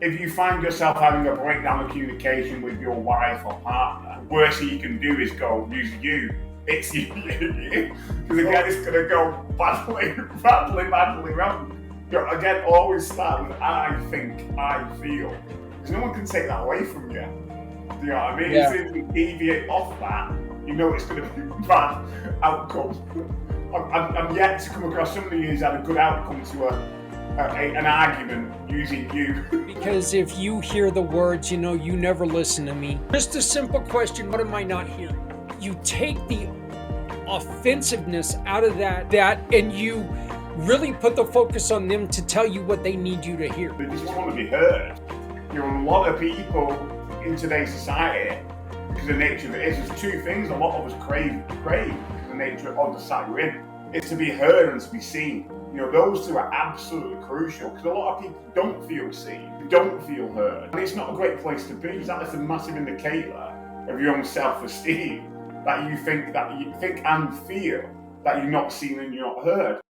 If you find yourself having a breakdown of communication with your wife or partner, the worst thing you can do is go, use you. It's you. Because again, it's going to go badly wrong. Again, always start with I think, I feel. Because no one can take that away from you. Do you know what I mean? Yeah. If you deviate off that, you know it's going to be a bad outcome. I'm yet to come across somebody who's had a good outcome to an argument using you. Because if you hear the words, you never listen to me. Just a simple question, what am I not hearing? You take the offensiveness out of that and you really put the focus on them to tell you what they need you to hear. They just want to be heard. A lot of people in today's society, because the nature of it is, there's two things a lot of us crave because of the nature of the society we're in. It's to be heard and to be seen. Those two are absolutely crucial because a lot of people don't feel seen, don't feel heard. And it's not a great place to be. That is a massive indicator of your own self-esteem, that you think and feel that you're not seen and you're not heard.